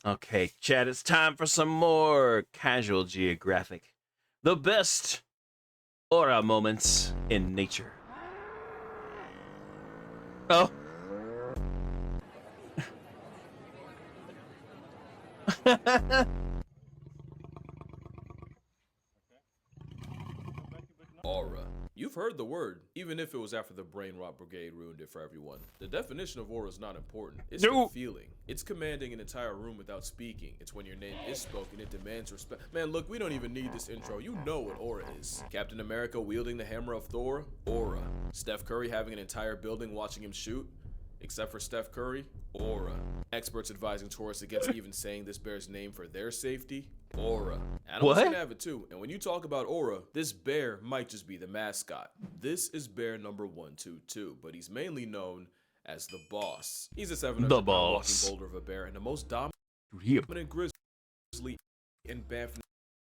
Okay, Chad, it's time for some more casual geographic. The best aura moments in nature. Oh. Aura. You've heard the word, even if it was after the brain rot brigade ruined it for everyone. The definition of aura is not important. It's the No. feeling. It's commanding an entire room without speaking. It's when your name is spoken, it demands respect. Man, look, we don't even need this intro. You know what aura is. Captain America wielding the hammer of Thor? Aura. Steph Curry having an entire building watching him shoot? Except for Steph Curry? Aura. Experts advising tourists against even saying this bear's name for their safety? Aura. Animals What? can have it too, and when you talk about aura, this bear might just be the mascot. This is bear number 122, but he's mainly known as the boss. He's a 700-pound walking boss. boulder of a bear and the most Yep. dominant grizzly in Banff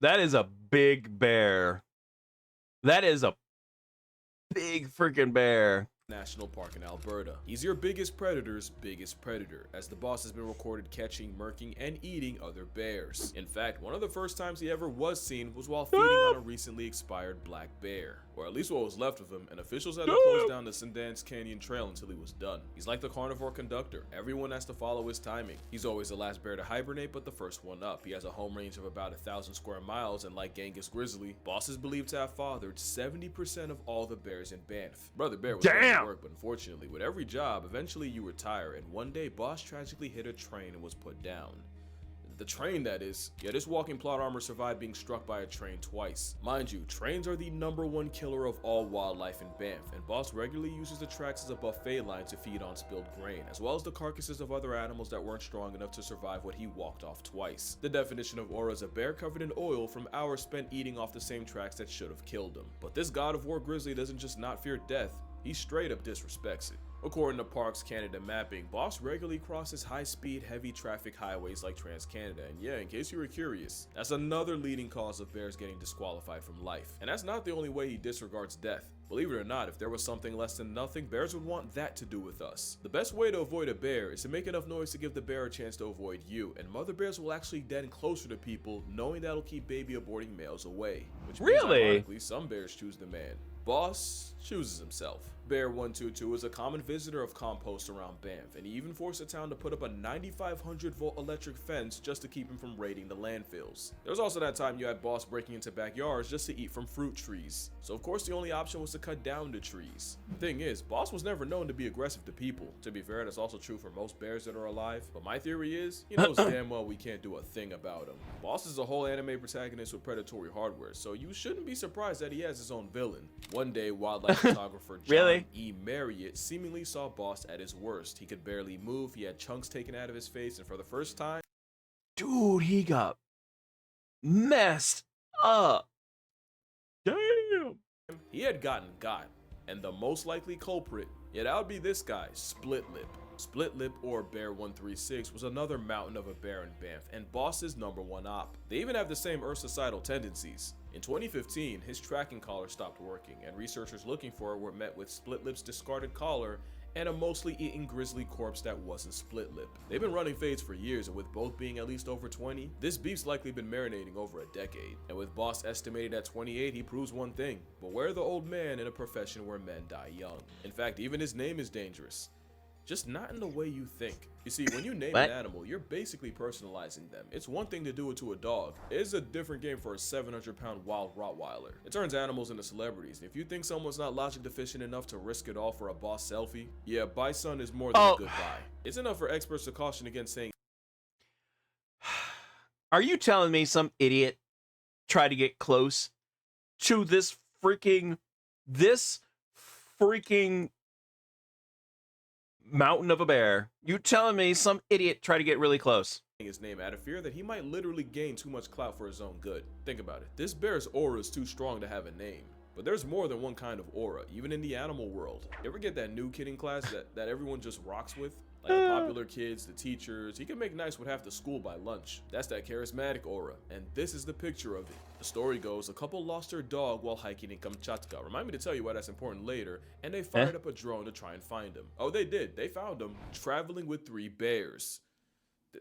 That is a big bear. That is a big freaking bear. National Park in Alberta. He's your biggest predator's biggest predator, as the boss has been recorded catching, murking, and eating other bears. In fact, one of the first times he ever was seen was while feeding on a recently expired black bear, or at least what was left of him, and officials had to close down the Sundance Canyon Trail until he was done. He's like the carnivore conductor. Everyone has to follow his timing. He's always the last bear to hibernate, but the first one up. He has a home range of about 1,000 square miles, and like Genghis Grizzly, Boss is believed to have fathered 70% of all the bears in Banff. Brother Bear was going to work, but unfortunately, with every job, eventually you retire, and one day Boss tragically hit a train and was put down. The train, that is. Yeah, this walking plot armor survived being struck by a train twice. Mind you, trains are the #1 killer of all wildlife in Banff, and Boss regularly uses the tracks as a buffet line to feed on spilled grain, as well as the carcasses of other animals that weren't strong enough to survive what he walked off twice. The definition of aura is a bear covered in oil from hours spent eating off the same tracks that should have killed him. But this god of war grizzly doesn't just not fear death, he straight up disrespects it. According to Parks Canada mapping, Boss regularly crosses high-speed, heavy-traffic highways like Trans-Canada, and yeah, in case you were curious, that's another leading cause of bears getting disqualified from life. And that's not the only way he disregards death. Believe it or not, if there was something less than nothing, bears would want that to do with us. The best way to avoid a bear is to make enough noise to give the bear a chance to avoid you, and mother bears will actually den closer to people, knowing that'll keep baby aborting males away. Which means, ironically, some bears choose the man. Boss chooses himself. Bear 122 is a common visitor of compost around Banff, and he even forced the town to put up a 9,500-volt electric fence just to keep him from raiding the landfills. There was also that time you had Boss breaking into backyards just to eat from fruit trees. So of course the only option was to cut down the trees. The thing is, Boss was never known to be aggressive to people. To be fair, that's also true for most bears that are alive, but my theory is, he knows damn well we can't do a thing about him. Boss is a whole anime protagonist with predatory hardware, so you shouldn't be surprised that he has his own villain. One day, wildlife photographer John E. Marriott seemingly saw Boss at his worst. He could barely move, he had chunks taken out of his face, and for the first time, Dude, he got messed up. Damn. he had gotten got. And the most likely culprit, yeah, that would be this guy, Split Lip. Split Lip, or Bear 136, was another mountain of a bear in Banff, and Boss's #1 op. They even have the same Ursicidal tendencies. In 2015, his tracking collar stopped working, and researchers looking for it were met with Split Lip's discarded collar and a mostly eaten grizzly corpse that wasn't Split Lip. They've been running fades for years, and with both being at least over 20, this beef's likely been marinating over a decade. And with Boss estimated at 28, he proves one thing: beware the old man in a profession where men die young. In fact, even his name is dangerous. Just not in the way you think. You see, when you name an animal, you're basically personalizing them. It's one thing to do it to a dog. It's a different game for a 700-pound wild Rottweiler. It turns animals into celebrities. And if you think someone's not logic deficient enough to risk it all for a Boss selfie, yeah, bison is more than a good buy. It's enough for experts to caution against saying, Are you telling me some idiot tried to get close to this freaking mountain of a bear? You telling me some idiot tried to get really close? His name out of fear that he might literally gain too much clout for his own good. Think about it. This bear's aura is too strong to have a name. But there's more than one kind of aura, even in the animal world. You ever get that new kid in class that everyone just rocks with? Like the popular kids, the teachers, he can make nice with half the school by lunch. That's that charismatic aura, and this is the picture of it. The story goes, a couple lost their dog while hiking in Kamchatka. Remind me to tell you why that's important later, and they fired up a drone to try and find him. Oh, they did. They found him, traveling with 3 bears.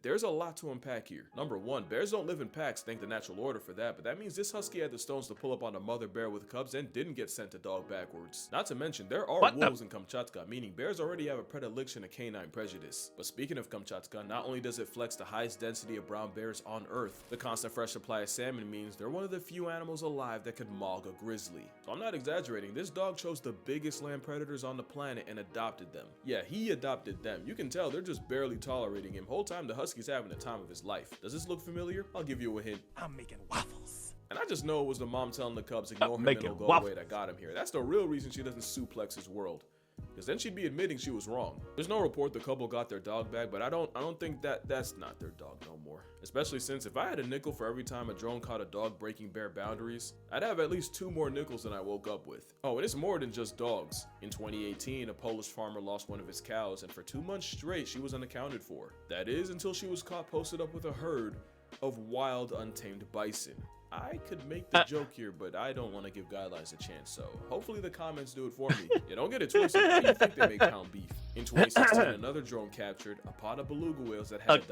There's a lot to unpack here. Number one, bears don't live in packs, thank the natural order for that, but that means this husky had the stones to pull up on a mother bear with cubs and didn't get sent to dog backwards. Not to mention, there are wolves in Kamchatka, meaning bears already have a predilection of canine prejudice. But speaking of Kamchatka, not only does it flex the highest density of brown bears on Earth, the constant fresh supply of salmon means they're one of the few animals alive that could maul a grizzly. So I'm not exaggerating, this dog chose the biggest land predators on the planet and adopted them. Yeah, he adopted them. You can tell they're just barely tolerating him. Whole time the husky's having the time of his life. Does this look familiar? I'll give you a hint. I'm making waffles. And I just know it was the mom telling the cubs ignore him and it'll go away that got him here. That's the real reason she doesn't suplex his world. Because then she'd be admitting she was wrong. There's no report the couple got their dog back, but I don't think that's not their dog no more. Especially since if I had a nickel for every time a drone caught a dog breaking bear boundaries, I'd have at least 2 more nickels than I woke up with. Oh, and it's more than just dogs. In 2018, a Polish farmer lost one of his cows, and for 2 months straight, she was unaccounted for. That is, until she was caught posted up with a herd of wild, untamed bison. I could make the joke here, but I don't want to give guidelines a chance, so hopefully the comments do it for me. Yeah, don't get it twisted. How do you think they make pound beef? In 2016, another drone captured a pod of beluga whales that had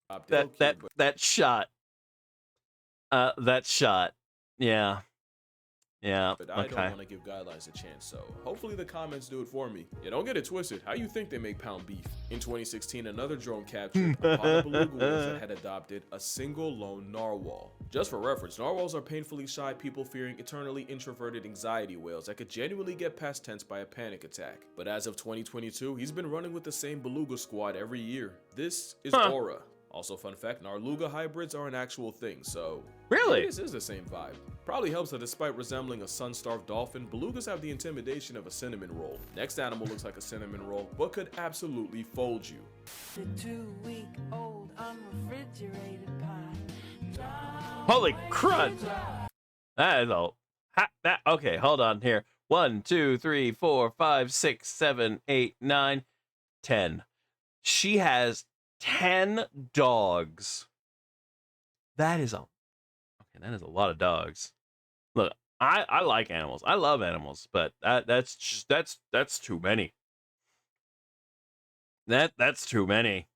adopted. That shot. Yeah. But I don't want to give guidelines a chance, so hopefully the comments do it for me. Yeah, don't get it twisted. How you think they make pound beef? In 2016, another drone captured a pod of beluga whales that had adopted a single lone narwhal. Just for reference, narwhals are painfully shy, people-fearing, eternally introverted anxiety whales that could genuinely get past tense by a panic attack. But as of 2022, he's been running with the same beluga squad every year. This is Aura. Also, fun fact, Narluga hybrids are an actual thing, so really, this is the same vibe. Probably helps that despite resembling a sun-starved dolphin, belugas have the intimidation of a cinnamon roll. Next animal looks like a cinnamon roll, but could absolutely fold you. The 2-week-old unrefrigerated pie. Holy crud! That is all. Okay, hold on here. 1, 2, 3, 4, 5, 6, 7, 8, 9, 10. She has 10 dogs. That is a lot of dogs. Look, I like animals. I love animals, but that's too many. That's too many.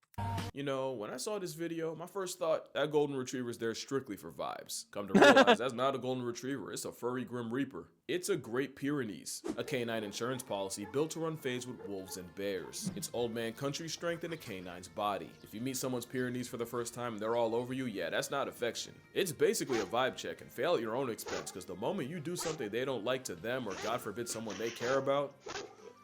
You know, when I saw this video, my first thought, that golden retriever's there strictly for vibes. Come to realize that's not a golden retriever, it's a furry grim reaper. It's a Great Pyrenees, a canine insurance policy built to run phase with wolves and bears. It's old man country strength in a canine's body. If you meet someone's Pyrenees for the first time and they're all over you, yeah, that's not affection. It's basically a vibe check and fail at your own expense, because the moment you do something they don't like to them, or God forbid someone they care about,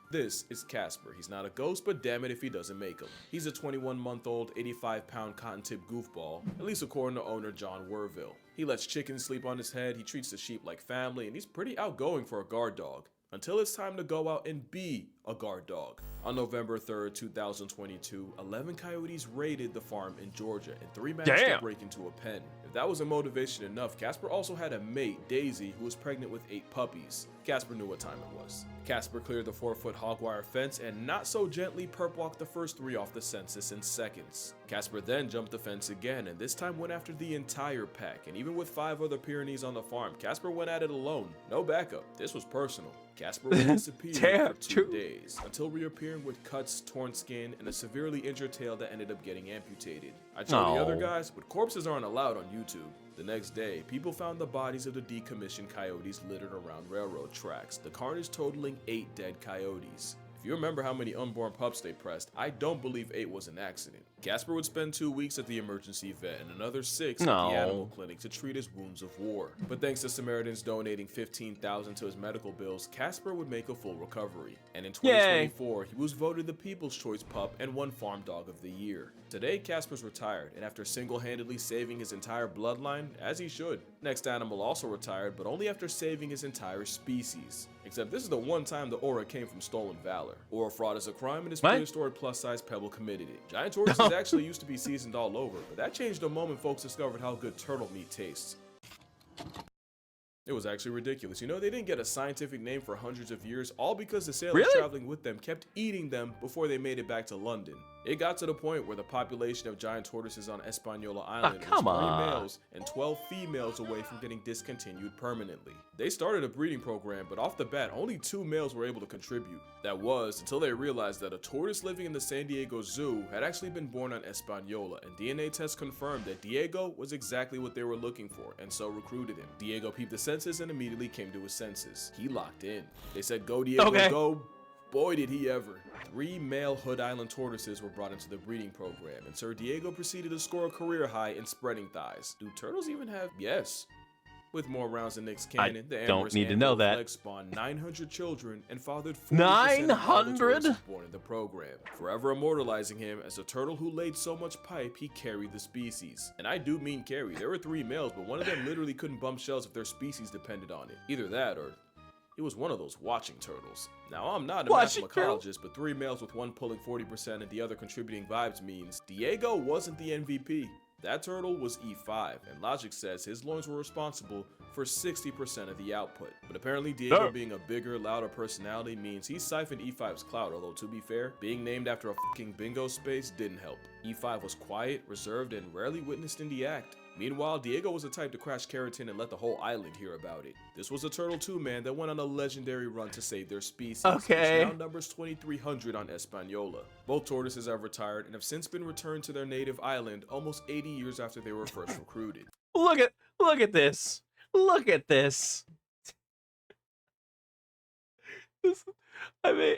this is Casper. He's not a ghost, but damn it if he doesn't make him. He's a 21-month-old, 85-pound cotton-tip goofball, at least according to owner John Werville. He lets chickens sleep on his head, he treats the sheep like family, and he's pretty outgoing for a guard dog. Until it's time to go out and be a guard dog. On November 3rd, 2022, 11 coyotes raided the farm in Georgia, and 3 managed to break into a pen. If that wasn't motivation enough, Casper also had a mate, Daisy, who was pregnant with 8 puppies. Casper knew what time it was. Casper cleared the 4-foot hog wire fence and not so gently perp walked the first 3 off the census in seconds. Casper then jumped the fence again, and this time went after the entire pack, and even with 5 other Pyrenees on the farm, Casper went at it alone. No backup. This was personal. Casper would disappear for 2 days, until reappearing with cuts, torn skin, and a severely injured tail that ended up getting amputated. I told the other guys, but corpses aren't allowed on YouTube. The next day, people found the bodies of the decommissioned coyotes littered around railroad tracks, the carnage totaling 8 dead coyotes. If you remember how many unborn pups they pressed, I don't believe 8 was an accident. Casper would spend 2 weeks at the emergency vet and another 6 at the animal clinic to treat his wounds of war. But thanks to Samaritans donating $15,000 to his medical bills, Casper would make a full recovery. And in 2024, he was voted the People's Choice Pup and won Farm Dog of the Year. Today, Casper's retired, and after single-handedly saving his entire bloodline, as he should. Next animal also retired, but only after saving his entire species. Except this is the one time the aura came from stolen valor. Aura fraud is a crime, and his prehistoric plus-size pebble committed it. Giant tortoises actually used to be seasoned all over, but that changed the moment folks discovered how good turtle meat tastes. It was actually ridiculous. You know, they didn't get a scientific name for hundreds of years, all because the sailors traveling with them kept eating them before they made it back to London. It got to the point where the population of giant tortoises on Hispaniola Island was come 3 on. males and 12 females away from getting discontinued permanently. They started a breeding program, but off the bat, only 2 males were able to contribute. That was until they realized that a tortoise living in the San Diego Zoo had actually been born on Hispaniola, and DNA tests confirmed that Diego was exactly what they were looking for, and so recruited him. Diego peeped the census and immediately came to his senses. He locked in. They said, "Go Diego, Okay. go." Boy, did he ever. 3 male Hood Island tortoises were brought into the breeding program, and Sir Diego proceeded to score a career high in spreading thighs. Do turtles even have? Yes. With more rounds than Nick's cannon, the don't amorous need to know Anvil that. Flex spawned 900 children and fathered 40% of all the 900? tortoises born in the program, forever immortalizing him as a turtle who laid so much pipe he carried the species. And I do mean carry. There were 3 males, but one of them literally couldn't bump shells if their species depended on it. Either that or it was one of those watching turtles. Now, I'm not a Watching mathemacologist, but 3 males with one pulling 40% and the other contributing vibes means Diego wasn't the MVP. That turtle was E5, and logic says his loins were responsible for 60% of the output. But apparently Diego being a bigger, louder personality means he siphoned E5's clout, although to be fair, being named after a fucking bingo space didn't help. E5 was quiet, reserved, and rarely witnessed in the act. Meanwhile, Diego was the type to crash Keratin and let the whole island hear about it. This was a turtle 2-man that went on a legendary run to save their species, Okay. which now numbers 2,300 on Hispaniola. Both tortoises have retired and have since been returned to their native island almost 80 years after they were first recruited. Look at this. Look at this. I mean,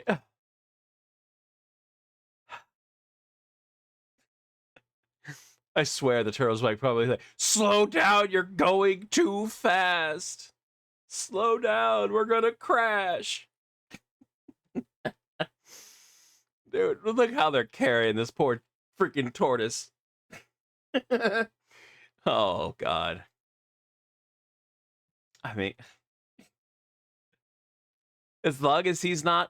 I swear the turtles like probably like, slow down, you're going too fast. Slow down, we're gonna crash. Dude, look how they're carrying this poor freaking tortoise. Oh God. I mean, as long as he's not,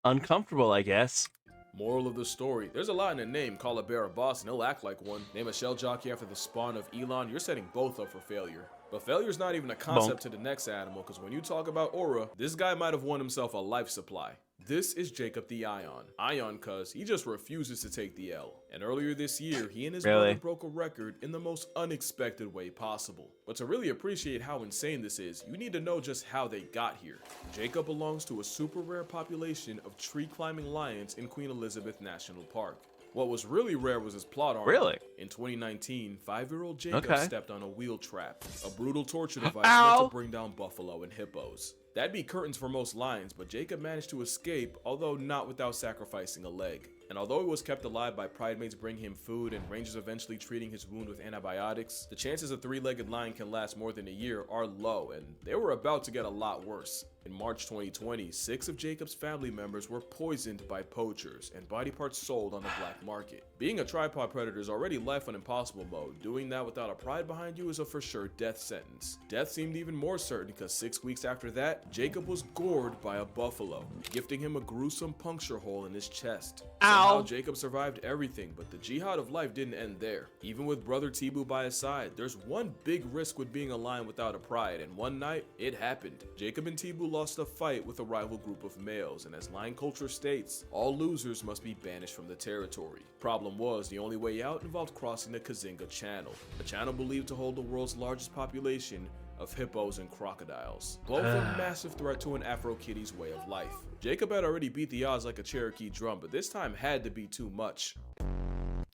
uncomfortable, I guess. Moral of the story, there's a lot in a name. Call a bear a boss and he'll act like one. Name a shell jockey after the spawn of Elon, you're setting both up for failure. But failure's not even a concept to the next animal, because when you talk about aura, this guy might have won himself a life supply. This is Jacob the Ion. Ion cuz he just refuses to take the L. And earlier this year, he and his brother broke a record in the most unexpected way possible. But to really appreciate how insane this is, you need to know just how they got here. Jacob belongs to a super rare population of tree-climbing lions in Queen Elizabeth National Park. What was really rare was his plot armor. Really? In 2019, 5-year-old Jacob stepped on a wheel trap, a brutal torture device Ow! meant to bring down buffalo and hippos. That'd be curtains for most lions, but Jacob managed to escape, although not without sacrificing a leg. And although he was kept alive by pridemates bringing him food and rangers eventually treating his wound with antibiotics, the chances a 3-legged lion can last more than a year are low, and they were about to get a lot worse. In March 2020, 6 of Jacob's family members were poisoned by poachers and body parts sold on the black market. Being a tripod predator is already life on impossible mode. Doing that without a pride behind you is a for sure death sentence. Death seemed even more certain because 6 weeks after that, Jacob was gored by a buffalo, gifting him a gruesome puncture hole in his chest. Somehow Jacob survived everything, but the jihad of life didn't end there. Even with brother Tibu by his side, there's one big risk with being a lion without a pride, and one night, it happened. Jacob and Tibu lost a fight with a rival group of males, and as lion culture states, all losers must be banished from the territory. Problem was, the only way out involved crossing the Kazinga Channel, a channel believed to hold the world's largest population of hippos and crocodiles, both a massive threat to an Afro-Kitty's way of life. Jacob had already beat the odds like a Cherokee drum, but this time had to be too much.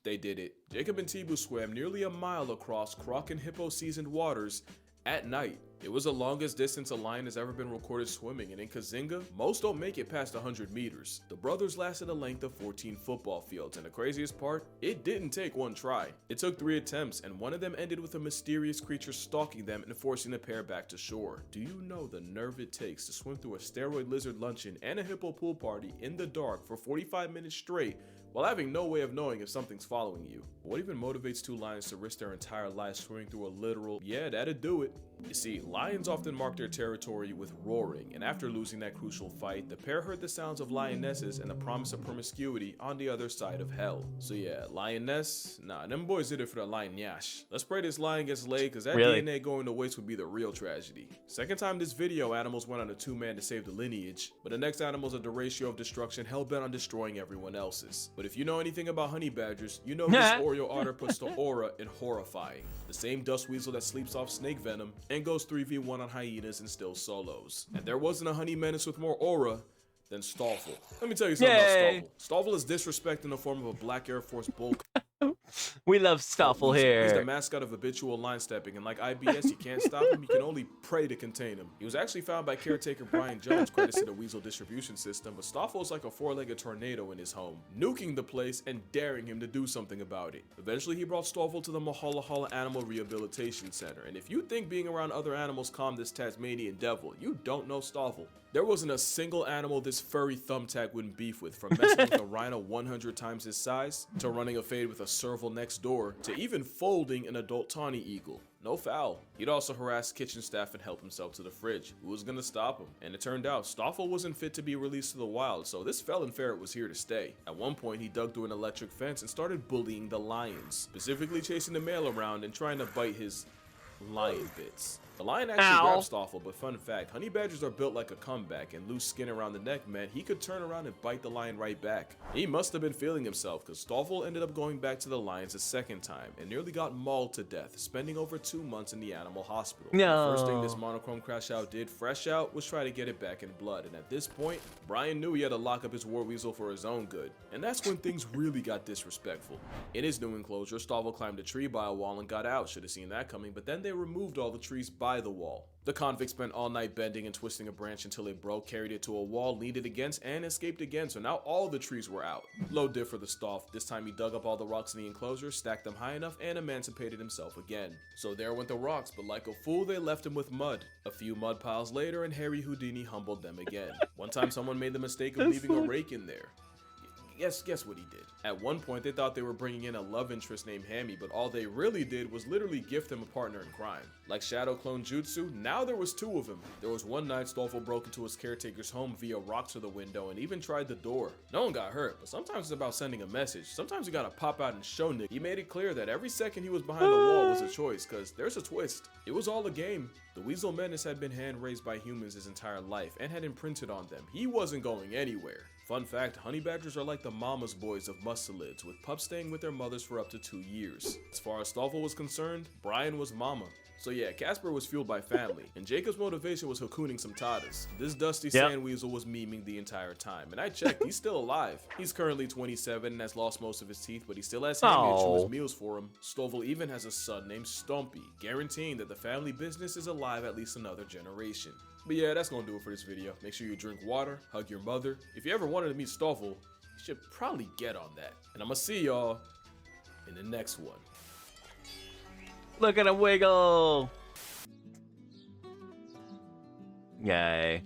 They did it. Jacob and Tibu swam nearly a mile across croc and hippo seasoned waters at night. It was the longest distance a lion has ever been recorded swimming, and in Kazinga, most don't make it past 100 meters. The brothers lasted a length of 14 football fields, and the craziest part, it didn't take one try. It took 3 attempts, and one of them ended with a mysterious creature stalking them and forcing the pair back to shore. Do you know the nerve it takes to swim through a steroid lizard luncheon and a hippo pool party in the dark for 45 minutes straight while having no way of knowing if something's following you? What even motivates 2 lions to risk their entire lives swimming through a literal, yeah, that'd do it? You see, Lions often mark their territory with roaring, and after losing that crucial fight, the pair heard the sounds of lionesses and the promise of promiscuity on the other side of hell. So yeah, lioness? Nah, them boys did it for the lion yash. Let's pray this lion gets laid, cause that Really? DNA going to waste would be the real tragedy. Second time this video, animals went on a two-man to save the lineage, but the next animals are the ratio of destruction hell-bent on destroying everyone else's. But if you know anything about honey badgers, you know this Oreo otter puts the aura in horrifying. The same dust weasel that sleeps off snake venom and goes 3v1 on hyenas and still solos. And there wasn't a honey menace with more aura than Stoffel. Let me tell you something about Stoffel. Stoffel is disrespect in the form of a black Air Force bull. We love Stoffel He's the here. mascot of habitual line stepping, and like IBS, you can't stop him, you can only pray to contain him. He was actually found by caretaker Brian Jones, credits to the Weasel distribution system, but Stoffel is like a four-legged tornado in his home, nuking the place and daring him to do something about it. Eventually, he brought Stoffel to the Mahala Hala Animal Rehabilitation Center, and if you think being around other animals calmed this Tasmanian devil, you don't know Stoffel. There wasn't a single animal this furry thumbtack wouldn't beef with, from messing with a rhino 100 times his size, to running a fade with a serval next door, to even folding an adult tawny eagle. No foul. He'd also harass kitchen staff and help himself to the fridge. Who was gonna stop him? And it turned out Stoffel wasn't fit to be released to the wild, so this felon ferret was here to stay. At one point, he dug through an electric fence and started bullying the lions, specifically chasing the male around and trying to bite his lion bits. The lion actually grabbed Stoffel, but fun fact, honey badgers are built like a comeback, and loose skin around the neck meant he could turn around and bite the lion right back. He must have been feeling himself, because Stoffel ended up going back to the lions a second time, and nearly got mauled to death, spending over 2 months in the animal hospital. No. The first thing this monochrome crash out did, fresh out, was try to get it back in blood, and at this point, Brian knew he had to lock up his war weasel for his own good, and that's when things really got disrespectful. In his new enclosure, Stoffel climbed a tree by a wall and got out, should have seen that coming, but then they removed all the trees by the wall. The convict spent all night bending and twisting a branch until it broke, carried it to a wall, leaned it against, and escaped again, so now all the trees were out. Low diff for the Stoff. This time he dug up all the rocks in the enclosure, stacked them high enough, and emancipated himself again. So there went the rocks, but like a fool they left him with mud. A few mud piles later, and Harry Houdini humbled them again. One time someone made the mistake of leaving a rake in there. Guess what he did. At one point, they thought they were bringing in a love interest named Hammy, but all they really did was literally gift him a partner in crime. Like Shadow Clone Jutsu, now there was 2 of them. There was one night Stoffel broke into his caretaker's home via rocks through the window and even tried the door. No one got hurt, but sometimes it's about sending a message. Sometimes you gotta pop out and show Nick. He made it clear that every second he was behind the wall was a choice, cause there's a twist. It was all a game. The Weasel Menace had been hand-raised by humans his entire life and had imprinted on them. He wasn't going anywhere. Fun fact, honey badgers are like the mama's boys of mustelids, with pups staying with their mothers for up to 2 years. As far as Stoffel was concerned, Brian was mama. So yeah, Casper was fueled by family, and Jacob's motivation was hacooning some tatas. This dusty sand weasel was memeing the entire time, and I checked, he's still alive. He's currently 27 and has lost most of his teeth, but he still has Hammy to chew his meals for him. Stoffel even has a son named Stompy, guaranteeing that the family business is alive at least another generation. But yeah, that's gonna do it for this video. Make sure you drink water, hug your mother. If you ever wanted to meet Stoffel, you should probably get on that. And I'm gonna see y'all in the next one. Look at him wiggle. Yay.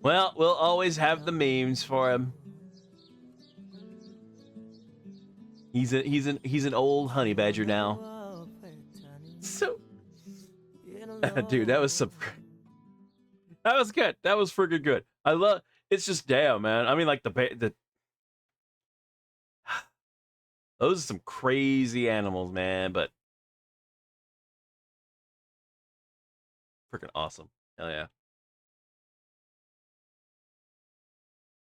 Well, we'll always have the memes for him. He's an old honey badger now. So, dude, that was that was good. That was freaking good. I love. It's just damn, man. I mean, like those are some crazy animals, man. But freaking awesome. Hell yeah.